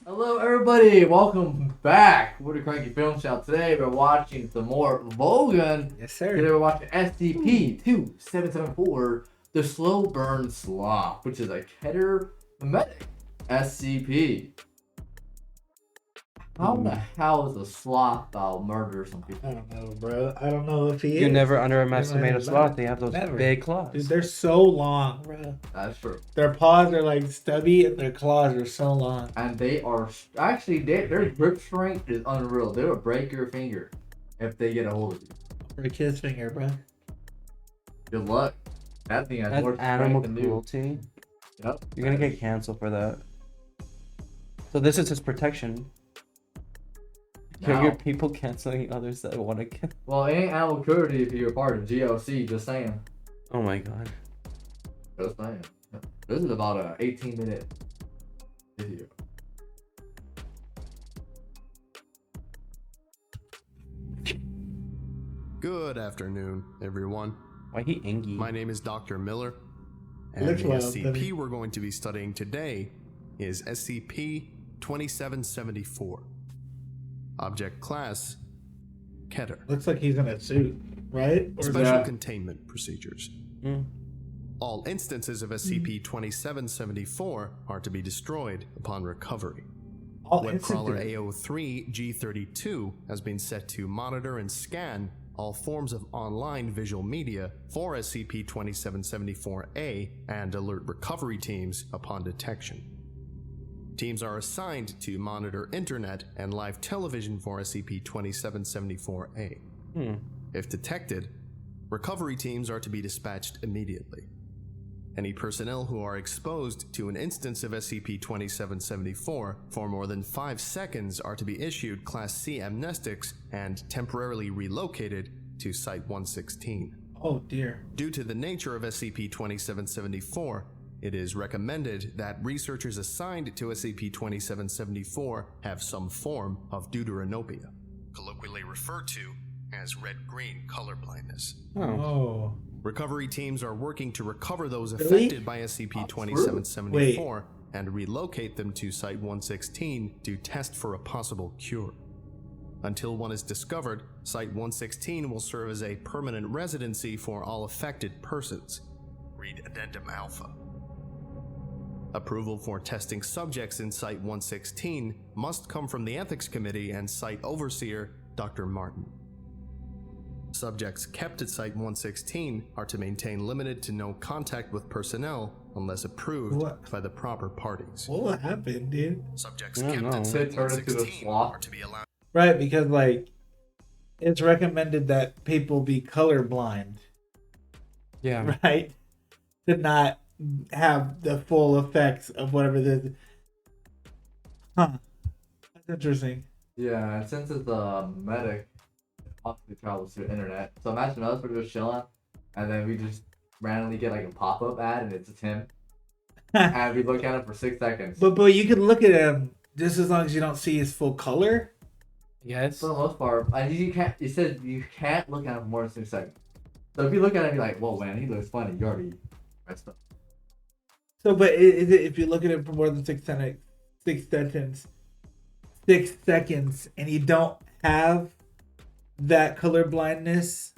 Hello, everybody. Welcome back. We're the Cranky Film Shop. Today we're watching some more Vogan. Yes, sir. Today we're watching SCP-2774, the Slow Burn Sloth, which is a Keter Memetic SCP. How the hell is a sloth that'll murder some people? I don't know, bro. I don't know if he You is. never underestimate a sloth. They have those Never. big claws. Dude, they're so long, bro. That's true. Their paws are like stubby and their claws are so long. And they are actually their grip strength is unreal. They will break your finger if they get a hold of you. For a kid's finger, bro. Good luck. That thing has That's more animal strength than you. cruelty. Yep. You're gonna get canceled for that. So this is his protection. Now. You're people canceling others that want to kill. Well, it ain't animal cruelty if you're part of GLC, just saying. Oh my god. Just saying. This is about a 18-minute video. Good afternoon, everyone. Why he angry? My name is Dr. Miller, and Looks the wild, SCP doesn't it? we're going to be studying today is SCP-2774. Object Class, Keter. Looks like he's in a suit, right? Or is Special that... Containment Procedures. Mm. All instances of SCP-2774 are to be destroyed upon recovery. all Webcrawler instances? AO3-G32 has been set to monitor and scan all forms of online visual media for SCP-2774-A and alert recovery teams upon detection. Teams are assigned to monitor internet and live television for SCP-2774-A. If detected, recovery teams are to be dispatched immediately. Any personnel who are exposed to an instance of SCP-2774 for more than 5 seconds are to be issued Class C amnestics and temporarily relocated to Site-116. Oh, dear. Due to the nature of SCP-2774, it is recommended that researchers assigned to SCP-2774 have some form of deuteranopia, colloquially referred to as red-green color blindness. Oh. Recovery teams are working to recover those Really? affected by SCP-2774 and relocate them to Site-116 to test for a possible cure. Until one is discovered, Site-116 will serve as a permanent residency for all affected persons. Read Addendum Alpha. Approval for testing subjects in Site-116 must come from the Ethics Committee and Site Overseer, Dr. Martin. Subjects kept at Site-116 are to maintain limited to no contact with personnel unless approved What? by the proper parties. What happened, dude? Subjects I don't kept know. at They turned into a Site-116 sloth. are to be allowed. Right, because, like, it's recommended that people be colorblind, Yeah. right? To not have the full effects of whatever this. Huh. That's interesting. Yeah, and since it's a medic, it possibly travels through the internet. So imagine us, we're just chilling, and then we just randomly get like a pop-up ad, and it's him. And we look at him for 6 seconds. But you can look at him just as long as you don't see his full color. Yes. For the most part, you can't. It says you can't look at him for more than 6 seconds. So if you look at him, you're like, "Whoa, man, he looks funny." You already messed up. So, but is it if you look at it for more than 6 seconds, and you don't have that color blindness?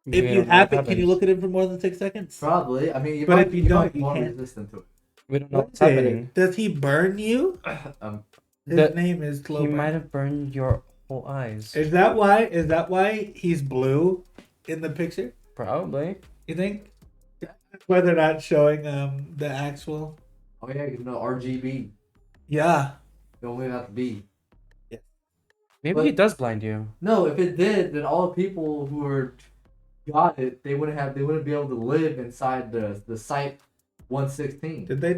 If you have it, can you look at him for more than 6 seconds? Probably. I mean, you But might, if you might don't, be you more can't. resistant to it. We don't know What what's is it? happening. Does he burn you? His That- name is Slow He Burn. might have burned your whole eyes. Is that why? Is that why he's blue in the picture? Probably. You think? Why they're not showing the actual? Oh yeah, you know RGB. Yeah. You only have to be. Maybe But- he does blind you. No, if it did, then all the people who were got it, they wouldn't be able to live inside the site 116. Did they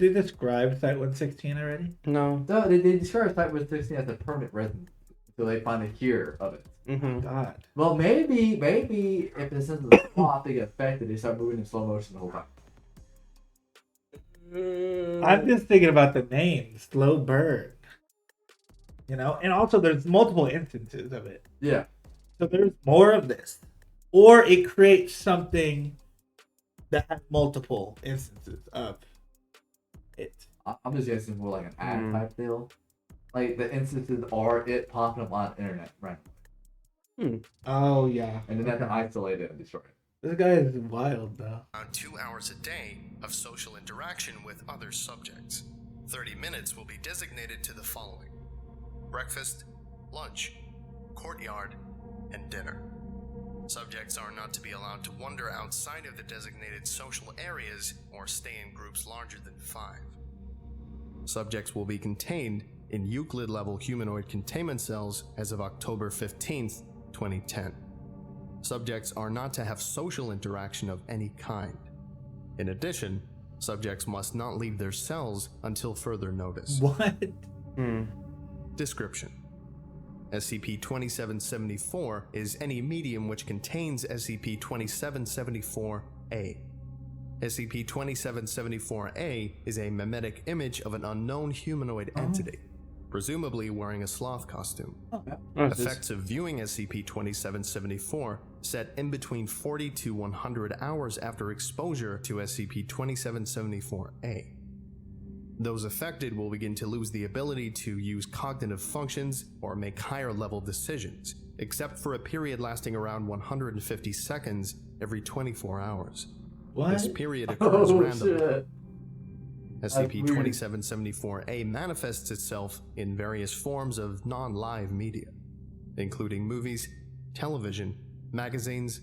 describe Site 116 already? No. No, they describe site 116 as a permanent residence until they find a cure of it. Mm-hmm. God. Well, maybe if it's in the spot they get affected, they start moving in slow motion the whole time. I'm just thinking about the name, Slow Burn. You know, and also there's multiple instances of it. Yeah. So there's more of this. Or it creates something that has multiple instances of it. I'm just guessing more like an ad type deal. Like the instances are it popping up on internet, right? Oh yeah. And then they have to isolate it and destroy it. This guy is wild though. Around 2 hours a day of social interaction with other subjects. 30 minutes will be designated to the following: breakfast, lunch, courtyard, and dinner. Subjects are not to be allowed to wander outside of the designated social areas or stay in groups larger than 5. Subjects will be contained in Euclid-level humanoid containment cells as of October 15th, 2010. Subjects are not to have social interaction of any kind. In addition, subjects must not leave their cells until further notice. What? Description: SCP-2774 is any medium which contains SCP-2774-A. SCP-2774-A is a memetic image of an unknown humanoid entity, presumably wearing a sloth costume. Effects of viewing SCP-2774 set in between 40 to 100 hours after exposure to SCP-2774-A. Those affected will begin to lose the ability to use cognitive functions or make higher-level decisions, except for a period lasting around 150 seconds every 24 hours. What? This period occurs randomly. Shit. SCP-2774-A manifests itself in various forms of non-live media, including movies, television, magazines,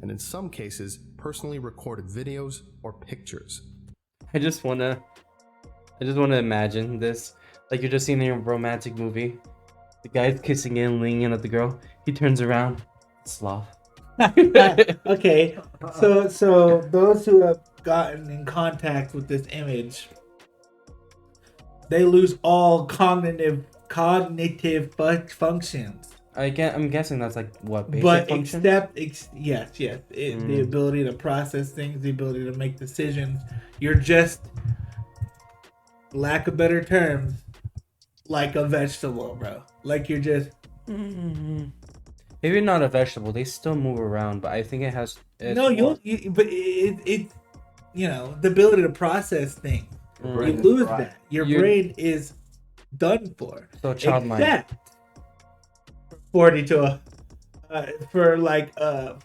and in some cases, personally recorded videos or pictures. I just wanna imagine this. Like you're just seeing a romantic movie. The guy's kissing and leaning in at the girl. He turns around. Sloth. Okay, so those who have gotten in contact with this image, they lose all cognitive functions. I'm guessing that's like what basic But function? yes, the ability to process things, the ability to make decisions. You're just, lack of better terms, like a vegetable, bro. Like you're just. Maybe not a vegetable. They still move around, but I think it has. No, but it the ability to process things. You lose that. Your brain is done for. So child mind. Except 40 to for like a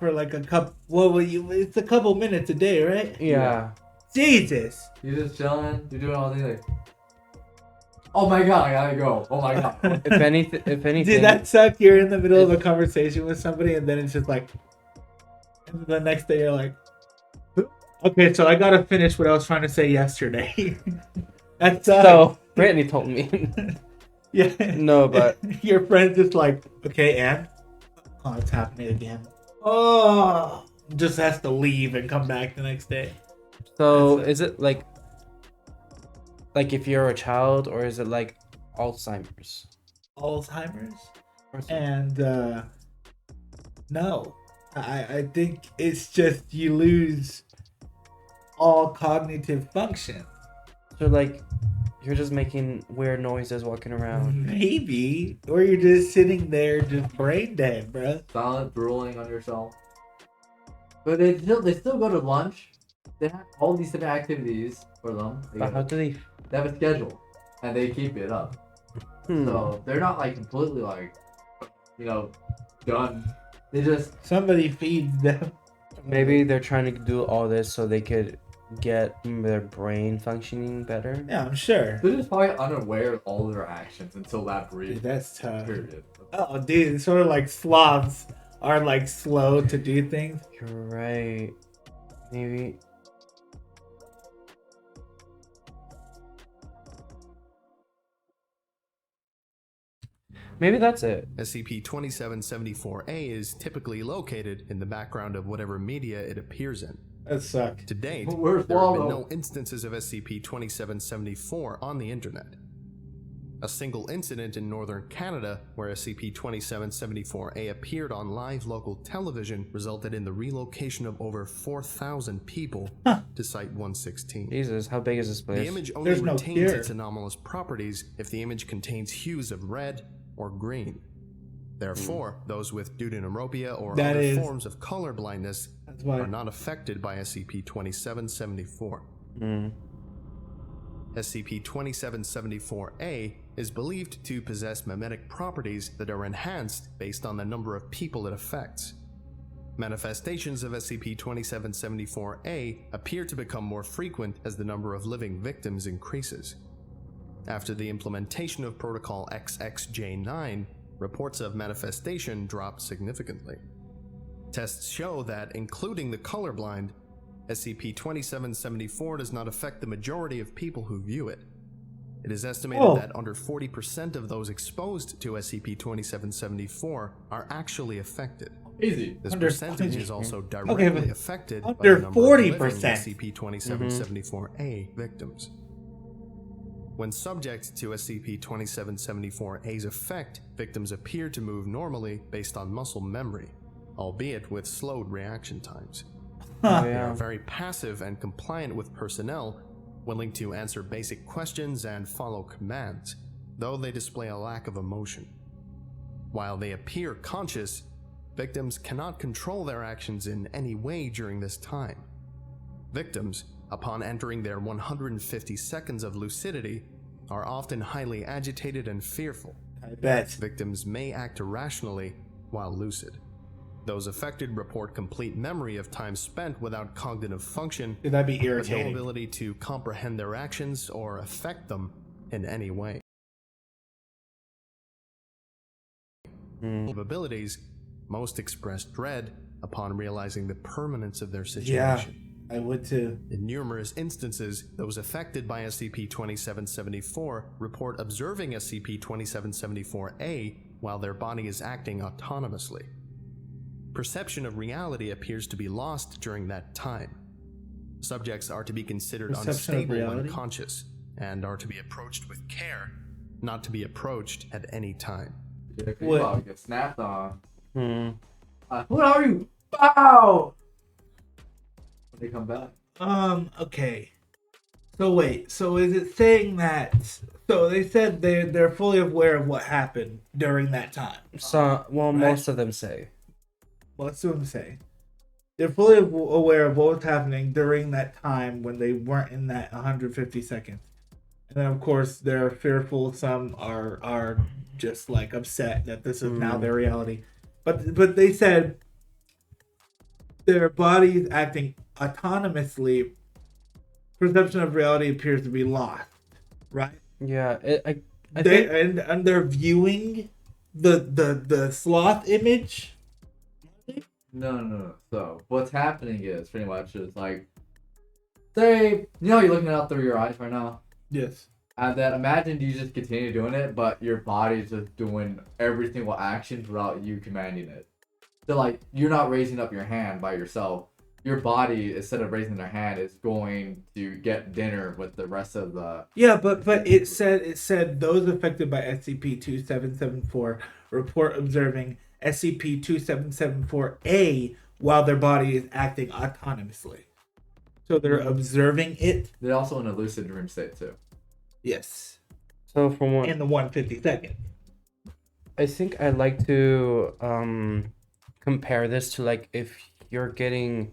couple. Well, it's a couple minutes a day, right? Yeah. Jesus. You're just chilling. You're doing all these like. Oh my god, I gotta go. Oh my god. If anything, Dude, that suck. You're in the middle of a conversation with somebody, and then it's just like, and the next day you're like, okay, so I gotta finish what I was trying to say yesterday. That's so Brittany told me. Yeah. No, but your friend's just like, okay, and oh, it's happening again. Oh, just has to leave and come back the next day. So is it like if you're a child, or is it like Alzheimer's? Alzheimer's? And no, I think it's just you lose all cognitive function. So like you're just making weird noises walking around. Maybe, or you're just sitting there just brain dead, bro. Silent drooling on yourself. But they still go to lunch. They have all these different activities for them. But how do they? They have a schedule, and they keep it up. So they're not like completely like, done. They just somebody feeds them. Maybe they're trying to do all this so they could get their brain functioning better. Yeah, I'm sure. They're just probably unaware of all their actions until that brief. Dude, that's tough. Period. Oh, dude, it's sort of like sloths are like slow to do things. You're right. Maybe. Maybe that's it. SCP-2774-A is typically located in the background of whatever media it appears in. That sucks. To date, Where's there have been Waldo? no instances of SCP-2774 on the internet. A single incident in northern Canada where SCP-2774-A appeared on live local television resulted in the relocation of over 4,000 people to Site-116. Jesus, how big is this place? The image only There's no retains cure. its anomalous properties if the image contains hues of red or green. Therefore, those with deuteronomopia or That other is- forms of color blindness That's why. are not affected by SCP-2774. SCP-2774-A is believed to possess memetic properties that are enhanced based on the number of people it affects. Manifestations of SCP-2774-A appear to become more frequent as the number of living victims increases. After the implementation of Protocol XXJ9, reports of manifestation drop significantly. Tests show that, including the colorblind, SCP-2774 does not affect the majority of people who view it. It is estimated that under 40% of those exposed to SCP-2774 are actually affected. Easy. This Under percentage 40%. is also directly affected by under the number of living 40%. SCP-2774-A victims. When subject to SCP-2774-A's effect, victims appear to move normally based on muscle memory, albeit with slowed reaction times. They are very passive and compliant with personnel, willing to answer basic questions and follow commands, though they display a lack of emotion. While they appear conscious, victims cannot control their actions in any way during this time. Victims, upon entering their 150 seconds of lucidity, are often highly agitated and fearful. I bet. Victims may act irrationally while lucid. Those affected report complete memory of time spent without cognitive function, Dude, that'd be with no irritating. ability to comprehend their actions or affect them in any way. Abilities, most express dread upon realizing the permanence of their situation. I would too. In numerous instances, those affected by SCP-2774 report observing SCP-2774-A while their body is acting autonomously. Perception of reality appears to be lost during that time. Subjects are to be considered Perception of unstable when reality? conscious, and are to be approached with care, not to be approached at any time. Yeah, 'cause you What? probably get snapped on. Hmm. Who are you? Bow! When they come back. Okay. So wait, so is it saying that, so they said they're fully aware of what happened during that time. So, well, Right. most of them say. Well, let's see what I'm saying. They're fully aware of what was happening during that time when they weren't in that 150 seconds. And then, of course, they're fearful. Some are just like upset that this is now their reality. But they said their body is acting autonomously. Perception of reality appears to be lost, right? Yeah, I They think and they're viewing the sloth image. No. So what's happening is pretty much is like, say, you know, you're looking out through your eyes right now, Yes. and then imagine you just continue doing it, but your body's just doing every single action without you commanding it. So like, you're not raising up your hand by yourself. Your body, instead of raising their hand, is going to get dinner with the rest of the. Yeah, but it said those affected by SCP-2774 report observing SCP-2774-A while their body is acting autonomously. So they're observing it. They're also in a lucid dream state too. Yes. so. From what In the 150 seconds. I think I'd like to compare this to like if you're getting,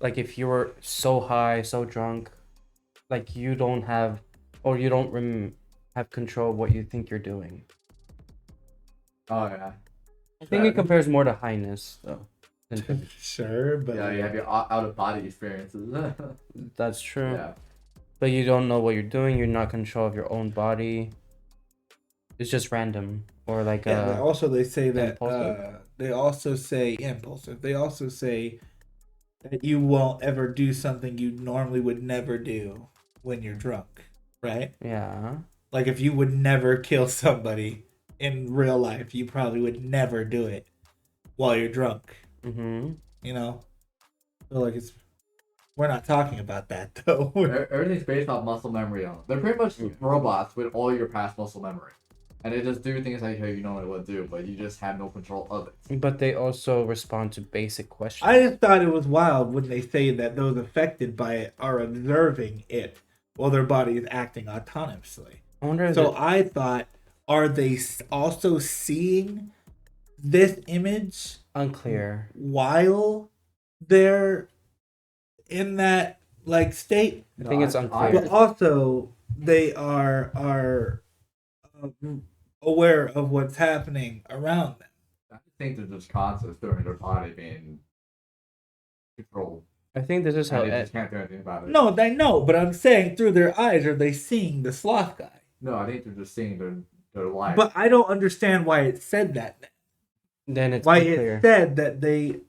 like if you were so high, so drunk, like you don't have, or you don't have control of what you think you're doing. Oh yeah. I think it compares more to highness, though. than- Sure, but Yeah, you have your out of body experiences. That's true. Yeah. But you don't know what you're doing. You're not in control of your own body. It's just random, or like yeah, they say that impulsive. they also say impulsive. They also say that you won't ever do something you normally would never do when you're drunk, right? Yeah. Like if you would never kill somebody in real life, you probably would never do it while you're drunk. Mm-hmm. You know, so like we're not talking about that though. Everything's based off muscle memory. They're pretty much robots with all your past muscle memory. And they just do things like how you normally would do, but you just have no control of it. But they also respond to basic questions. I just thought it was wild when they say that those affected by it are observing it while their body is acting autonomously. I wonder if So I thought, are they also seeing this image unclear. while they're in that like state? I think it's I- unclear. But also, they are aware of what's happening around them. I think they're just conscious during their body being controlled. I think this is how And they just can't do anything about it. No, they know, but I'm saying through their eyes, are they seeing the sloth guy? No, I think they're just seeing their life. But I don't understand why it said that. then it's Why unclear. it said that they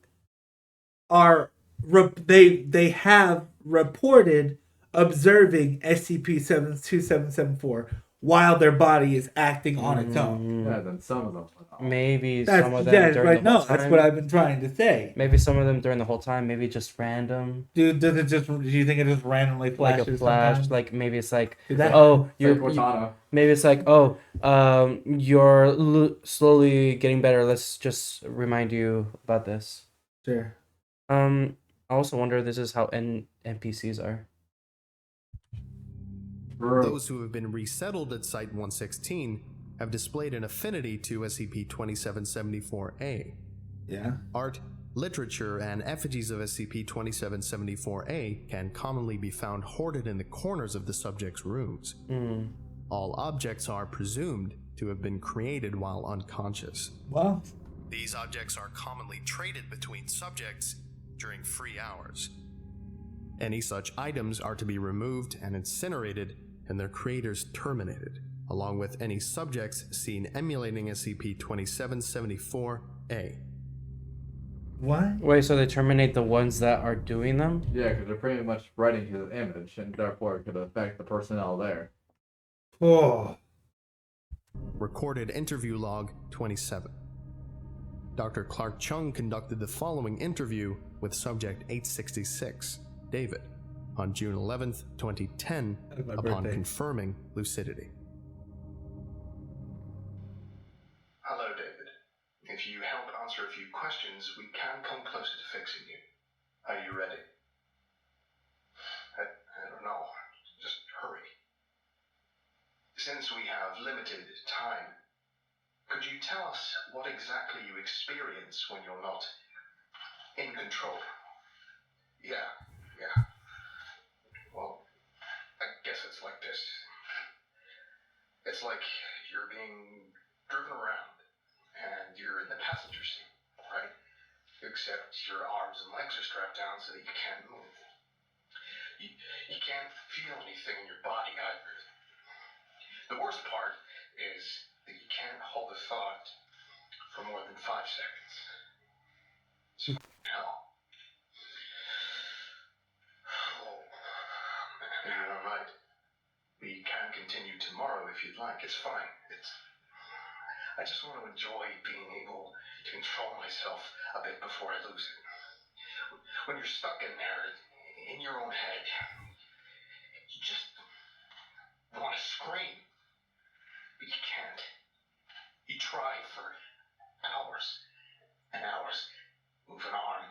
are they have reported observing SCP-2774 while their body is acting on its own. Yeah, then some of them. Maybe That's some of them during right. the whole No, time. that's what I've been trying to say. Maybe some of them during the whole time. Maybe just random. Dude, does it just? Do you think it just randomly Like flashes? a flash. Sometimes? Like maybe it's like, Dude, that- oh, You're you're. Cortana. Maybe it's like, oh, you're slowly getting better. Let's just remind you about this. Sure. I also wonder if this is how NPCs are. Those who have been resettled at Site 116 have displayed an affinity to SCP-2774-A. Yeah. Art, literature, and effigies of SCP-2774-A can commonly be found hoarded in the corners of the subject's rooms. All objects are presumed to have been created while unconscious. Well, These objects are commonly traded between subjects during free hours. Any such items are to be removed and incinerated and their creators terminated, along with any subjects seen emulating SCP-2774-A. what? Wait, so they terminate the ones that are doing them? Yeah, because they're pretty much spreading his image, and therefore it could affect the personnel there. Oh. Recorded interview log 27. Dr. Clark Chung conducted the following interview with subject 866, David, on June 11th, 2010, That's my upon birthday. confirming lucidity. Hello, David. If you help answer a few questions, we can come closer to fixing you. Are you ready? I don't know. Just hurry. Since we have limited time, could you tell us what exactly you experience when you're not in control? Yeah. Well, I guess it's like this. It's like you're being driven around, and you're in the passenger seat, right? Except your arms and legs are strapped down so that you can't move. You can't feel anything in your body either. The worst part is that you can't hold a thought for more than 5 seconds. It's hell. Oh, you're all right. We can continue tomorrow if you'd like. It's fine. I just want to enjoy being able to control myself a bit before I lose it. When you're stuck in there, in your own head, you just want to scream, but you can't. You try for hours and hours. Move an arm,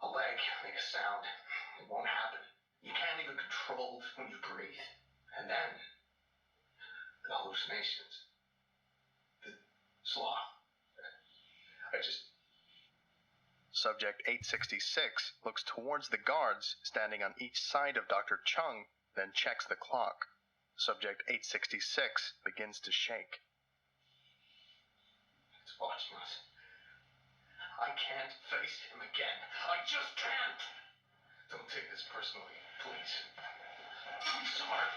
a leg, make a sound. It won't happen. You can't even control when you breathe. And then, the hallucinations. The sloth. Subject 866 looks towards the guards standing on each side of Dr. Chung, then checks the clock. Subject 866 begins to shake. It's watching us. I can't face him again. I just can't. Don't take this personally, please. I'm sorry.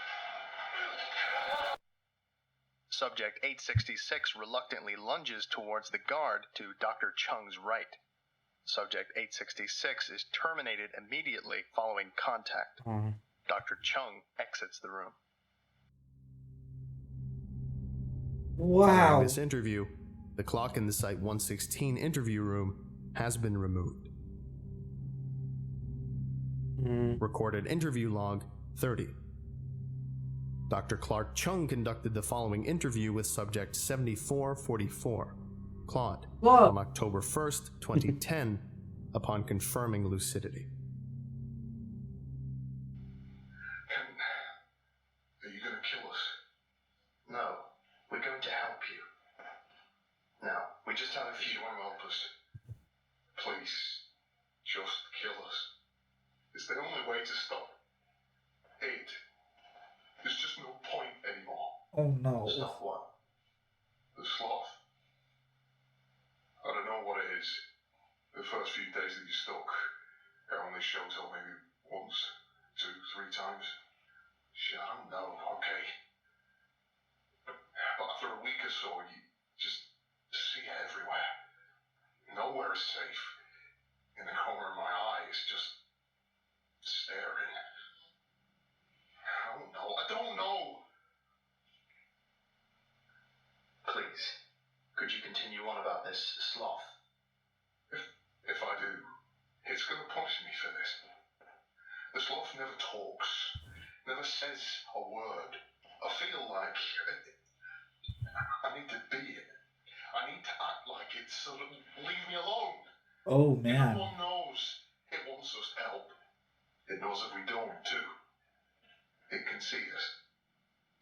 Subject 866 reluctantly lunges towards the guard to Dr. Chung's right. Subject 866 is terminated immediately following contact. Dr. Chung exits the room. Wow. Following this interview, the clock in the Site 116 interview room has been removed. Recorded interview log 30. Dr. Clark Chung conducted the following interview with subject 7444, Claude, on October 1st, 2010, upon confirming lucidity. Are you gonna kill us? No, we're going to help you. Now, we just have a few. You want to help us? Please, just kill us. It's the only way to stop. 8. There's just no point Oh no. Stop what? The sloth. I don't know what it is. The first few days that you're stuck, it only shows up maybe once, 2, 3 times. Shit, I don't know, okay? But after a week or so, you just see it everywhere. Nowhere is safe. In the corner of my eye, it's just staring. I don't know. Please, could you continue on about this sloth? If I do, it's gonna punish me for this. The sloth never talks, never says a word. I feel like I need to be it. I need to act like it, so that leave me alone. Oh man. Everyone knows it wants us to help. It knows if we don't too. It can see us,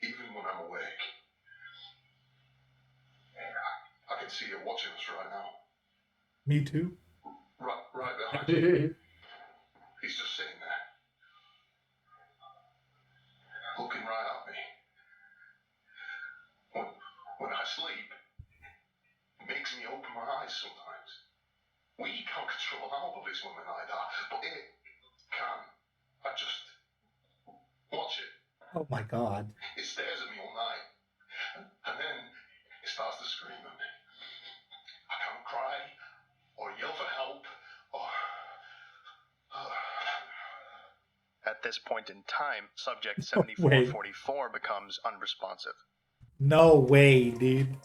even when I'm awake. I can see it watching us right now. Me too. Right behind you. He's just sitting there, looking right at me. When I sleep, it makes me open my eyes sometimes. We can't control our bodies when we're like that, but it can. I just watch it. Oh my god. It stares at me all night, and then it starts to scream at me. I can't cry, or yell for help, or... At this point in time, Subject 7444 becomes unresponsive. No way, dude.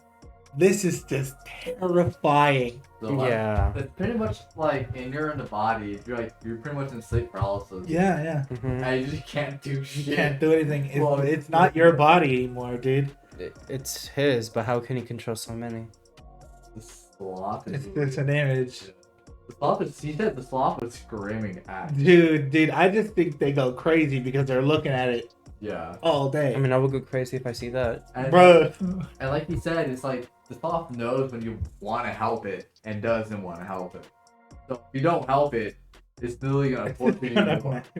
This is just terrifying. So, Yeah. It's pretty much like you're in the body. You're pretty much in sleep paralysis. Yeah. Mhm. And you just can't do shit. You can't do anything. It's Well, not your body anymore, dude. It's his, but how can he control so many? The sloth is. It's an image. The sloth is. He said the sloth was screaming at. Dude, I just think they go crazy because they're looking at it Yeah. all day. I mean, I would go crazy if I see that. And, Bruh. And like he said, it's like the sloth knows when you want to help it and doesn't want to help it. So if you don't help it, it's literally gonna torture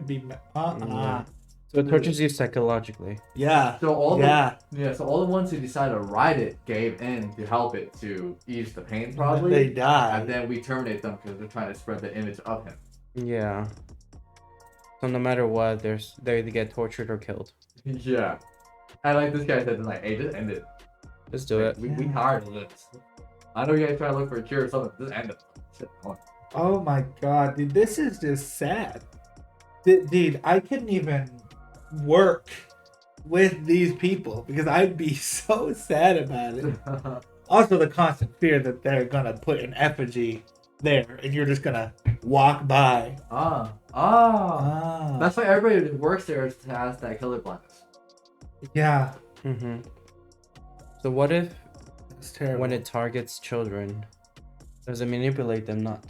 you more. So it tortures you psychologically. Yeah. So all Yeah. so all the ones who decided to ride it gave in to help it to ease the pain They probably. die. And then we terminate them because they're trying to spread the image of him. Yeah. So no matter what, they either get tortured or killed. Yeah. And like this guy said, like, hey, just end it. Just do it. We tired of this. I know you guys trying to look for a cure or something. Just end it. Shit, come on. Oh my god, dude, this is just sad. Dude, I couldn't even work with these people because I'd be so sad about it. Also, the constant fear that they're gonna put an effigy there and you're just gonna walk by. That's why everybody who works there has that killer blindness. Yeah, Mm-hmm. So what if it's terrible. when it targets children, does it manipulate them, not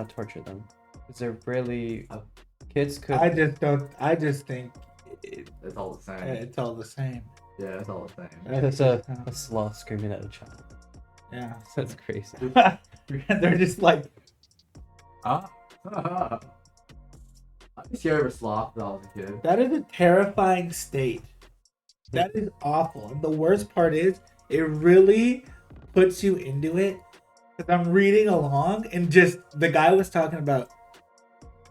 torture them? Is there really kids could? I just think It's all the same. it's all the same. Yeah, it's all the same. It's a sloth screaming at a child. Yeah. That's crazy. They're just like, I was scared of a sloth when I was a kid. that is a terrifying state. That is awful. And the worst part is, it really puts you into it. Because I'm reading along, and just the guy was talking about,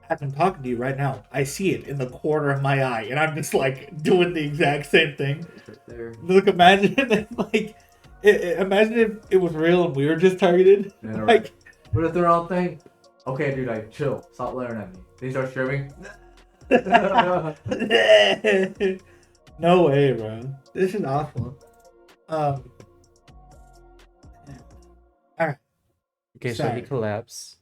as I'm talking to you right now, I see it in the corner of my eye, and I'm just like doing the exact same thing. It's right there. Look, imagine if, like, imagine if it was real and we were just targeted. Yeah, Like, right. What if they're all thing? Okay, dude, like, chill. Stop glaring at me. They start screaming. no way, bro. This is awful. Alright. Okay, so he Sorry. collapsed.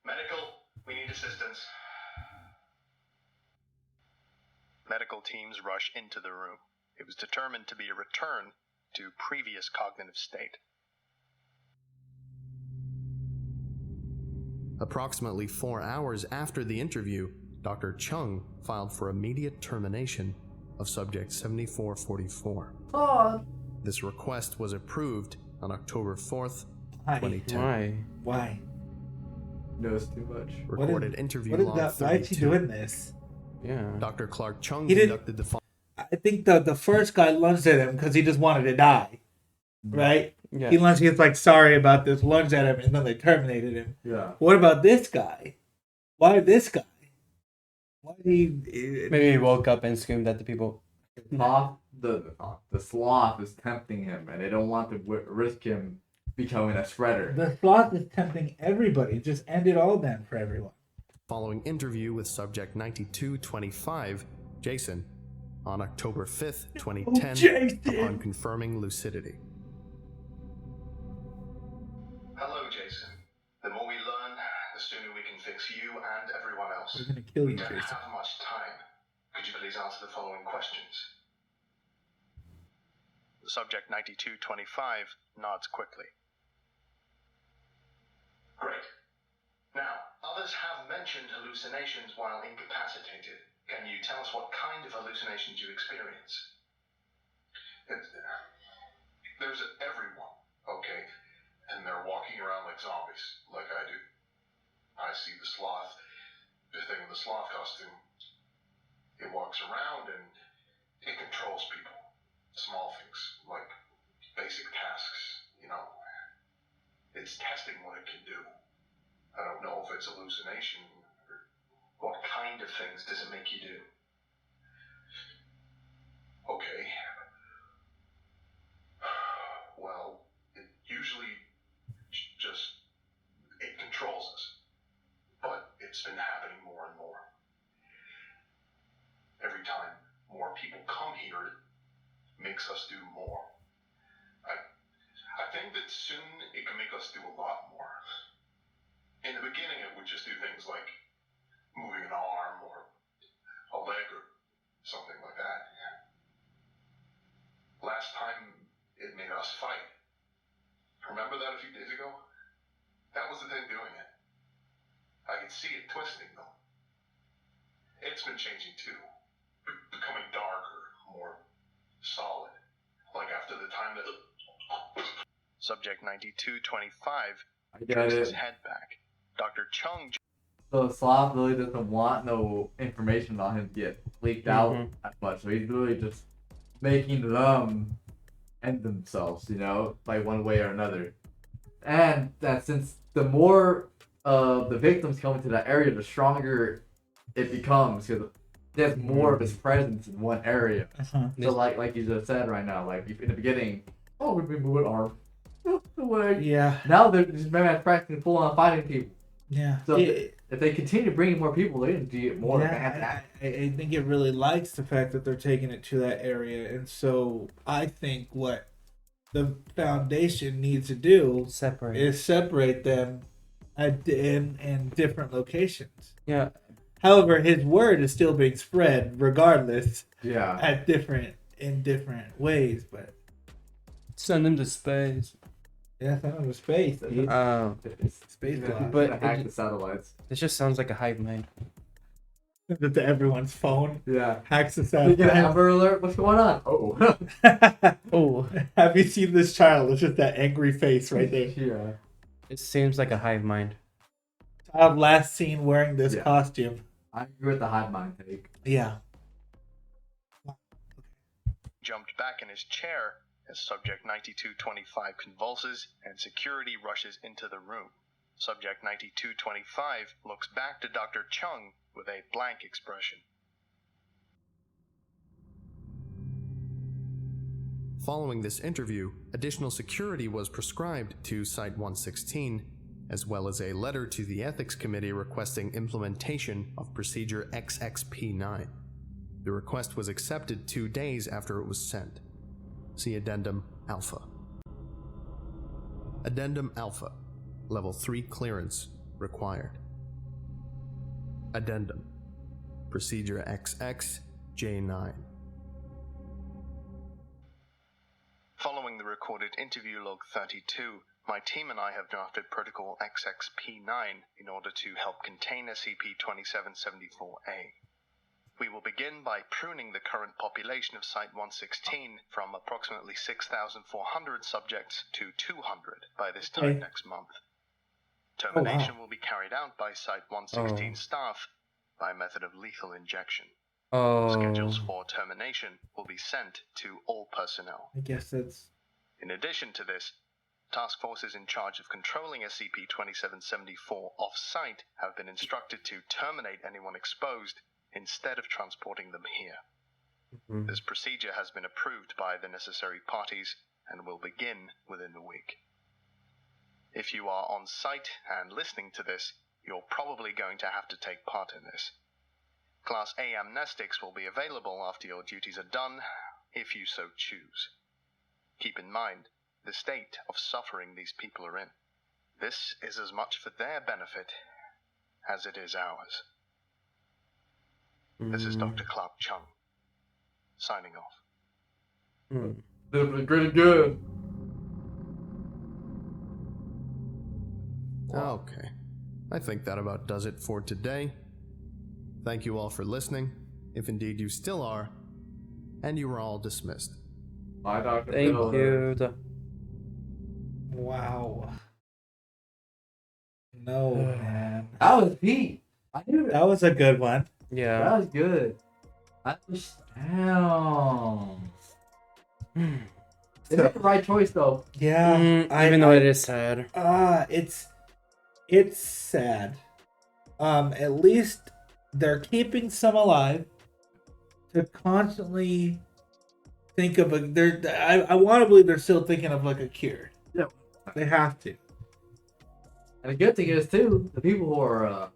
Medical, we need assistance. Medical teams rush into the room. It was determined to be a return to previous cognitive state. Approximately 4 hours after the interview, Dr. Chung filed for immediate termination of Subject 7444. Oh, This request was approved on October 4th, Why? 2010. Why? knows too much. Recorded interview What is log that? Why is he 32. doing this? Yeah. Dr. Clark Chung He didn't- conducted the I think the first guy lunged at him because he just wanted to die, right? Yeah. He lunged. He was like, "Sorry about this." Lunged at him, and then they terminated him. Yeah. What about this guy? Why this guy? Why did he? Maybe he woke up and screamed at the people. The sloth is tempting him, and they don't want to risk him becoming a shredder. The sloth is tempting everybody. Just end it all then for everyone. Following interview with subject 9225, Jason, on October 5th, 2010, Jason! upon confirming lucidity. Hello, Jason. The more we learn, the sooner we can fix you and everyone else. We're gonna kill We you, don't Jason. have much time. Could you please answer the following questions? Subject 9225 nods quickly. Great. Now, others have mentioned hallucinations while incapacitated. Can you tell us what kind of hallucinations you experience? There's everyone, okay? And they're walking around like zombies, like I do. I see the sloth, the thing in the sloth costume. It walks around and it controls people. Small things, like basic tasks, you know. It's testing what it can do. I don't know if it's hallucination or what kind of things does it make you do. Okay. Well, it usually just, it controls us. But it's been happening more and more. Every time more people come here, it makes us do more. I think that soon it can make us do a lot more. In the beginning, it would just do things like moving an arm or a leg or something like that. Last time, it made us fight. Remember that a few days ago? That was the thing doing it. I could see it twisting, though. It's been changing, too. Becoming darker, more solid. Like after the time that... Subject 9225 I get turns his it. head back. Dr. Chung So the sloth really doesn't want no information on him to get leaked out that much. So he's really just making them end themselves, you know, like one way or another. And that since the more the victims come into that area, the stronger it becomes because there's more of his presence in one area. So like you just said right now, like in the beginning, oh, we've been moving arm. Away. Yeah. Now they're just practicing full on fighting people. Yeah. So if they continue bringing more people, they're gonna get more. Yeah, I think it really likes the fact that they're taking it to that area, and so I think what the Foundation needs to do is separate them in different locations. Yeah. However, his word is still being spread regardless. Yeah. In different ways, but Send them to space. yeah, send them to space. Dude. Space blast. But But hack the satellites. This just sounds like a hive mind. Send it to everyone's phone. Yeah. Hacks the You get an satellite. Amber Alert. What's going on? Oh. Oh, Have you seen this child? It's just that angry face right there. Yeah. it seems like a hive mind. Child last seen wearing this Yeah. costume. I agree with the hive mind take. Yeah. jumped back in his chair as Subject 9225 convulses and security rushes into the room. Subject 9225 looks back to Dr. Chung with a blank expression. Following this interview, additional security was prescribed to Site-116, as well as a letter to the Ethics Committee requesting implementation of Procedure XXP9. The request was accepted 2 days after it was sent. See Addendum Alpha. Addendum Alpha. Level 3 clearance required. Addendum. Procedure XX-J9. Following the recorded interview log 32, my team and I have drafted Protocol XXP9 in order to help contain SCP-2774-A. We will begin by pruning the current population of Site-116 from approximately 6,400 subjects to 200 by this time next month. Termination will be carried out by Site-116 staff by method of lethal injection. Schedules Oh. for termination will be sent to all personnel. I guess that's. In addition to this, task forces in charge of controlling SCP-2774 off-site have been instructed to terminate anyone exposed instead of transporting them here. Mhm. This procedure has been approved by the necessary parties and will begin within the week. If you are on site and listening to this, you're probably going to have to take part in this. Class A amnestics will be available after your duties are done, if you so choose. Keep in mind the state of suffering these people are in. This is as much for their benefit as it is ours. This is Dr. Clark Chung, signing off. Mm. This was pretty good. Okay. I think that about does it for today. Thank you all for listening, if indeed you still are, and you are all dismissed. Bye, Dr. Thank Phil. you. Wow. No, man. That was heat. I knew that. That was a good one. Yeah. That was good. I was down. They made the right choice though. Yeah. Even though it is sad. It's sad. At least they're keeping some alive to constantly think of I want to believe they're still thinking of like a cure. Yeah. They have to. And the good thing is too, the people who are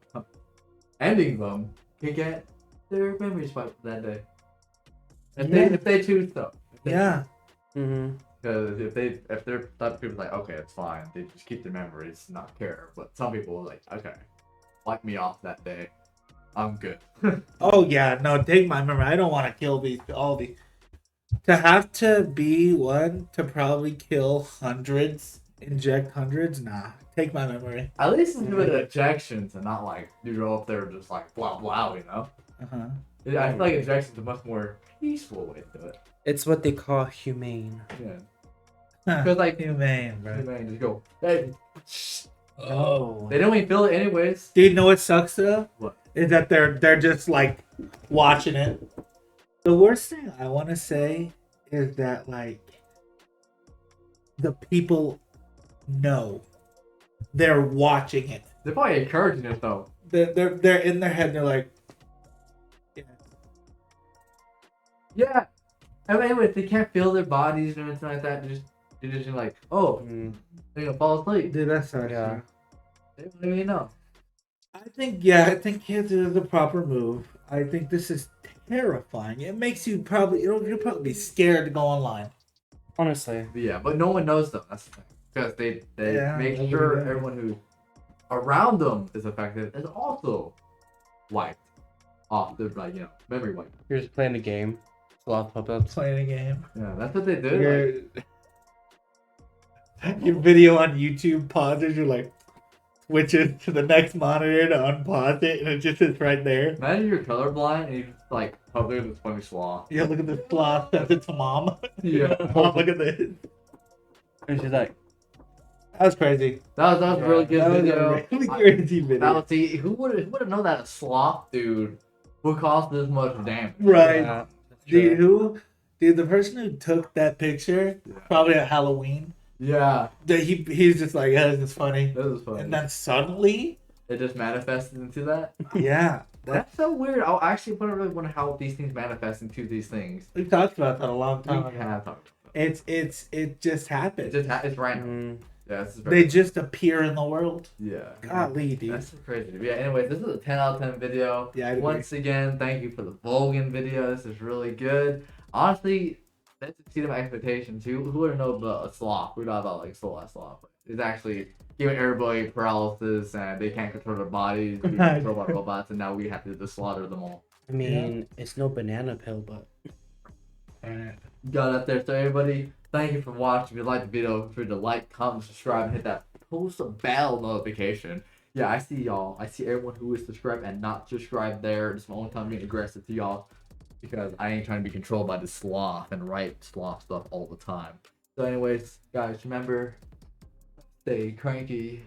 ending them can get their memories wiped that day. If they choose though. Yeah. Mm-hmm. Because if they're type of people like, okay, it's fine, they just keep their memories, not care. But some people are like, okay, wipe me off that day, I'm good. Oh yeah, no, take my memory. I don't want to kill all these. To have to be one to probably kill hundreds, inject hundreds, nah. Take my memory. At least do it injections and not like you go up there just like blah blah, you know. Uh-huh. I feel like injections are much more peaceful way to do it. It's what they call humane. Yeah. Huh, Because like humane, bro. man, just go. Hey. Oh. They don't even feel it anyways. Do you know what sucks though? What? Is that they're just like watching it. The worst thing I want to say is that like the people know they're watching it. They're probably encouraging it though. They're in their head. They're like, yeah. Yeah. I mean, if they can't feel their bodies or anything like that, they're just like, oh, they're gonna fall asleep. Dude, that sucks. Yeah. They don't even know. I think kids is the proper move. I think this is terrifying. It makes you you'll probably be scared to go online. Honestly. Yeah, but no one knows though. That's the thing. Because they Yeah, make nobody sure does. everyone who around them is affected is also wiped off the memory wipe. You're just playing a game. Sloth puppets. Playing a game. Yeah, that's what they do. Your video on YouTube pauses. You're like switches to the next monitor to unpause it, and it just is right there. Imagine you're colorblind and you just like, oh, look at this funny sloth. Yeah, look at this sloth. That's its mom. Yeah. Mom, look at this. And she's like, That was crazy. That was a really good That was video. a really crazy video. That was who would have known that a sloth dude would cause this much damage? Right. yeah. That's true. Dude, the person who took that picture, probably at Halloween, Yeah, he's just like, yeah, this is funny. that was funny. And then suddenly, It just manifested into that. yeah. That's so weird. I actually really wonder how these things manifest into these things. We talked about that a long We time ago. have talked about that. It just happens. It's random. Yeah, this is very. They just appear in the world. Yeah. Golly, dude. That's so crazy. Yeah, anyways, this is a 10 out of 10 video. Yeah, I'd agree. Once again, thank you for the Vulcan video. This is really good. Honestly, that's exceeded my expectations. Who would have known about a sloth? We're not about like sloth. But it's actually giving everybody paralysis and they can't control their bodies. They can't control by robots, and now we have to just slaughter them all. I mean, it's no banana pill, but Got it there. So everybody, thank you for watching. If you liked the video, feel free to like, comment, subscribe, and hit that post bell notification. Yeah, I see y'all. I see everyone who is subscribed and not subscribed there. It's my only time being aggressive to y'all because I ain't trying to be controlled by the sloth and write sloth stuff all the time. So anyways, guys, remember, stay cranky.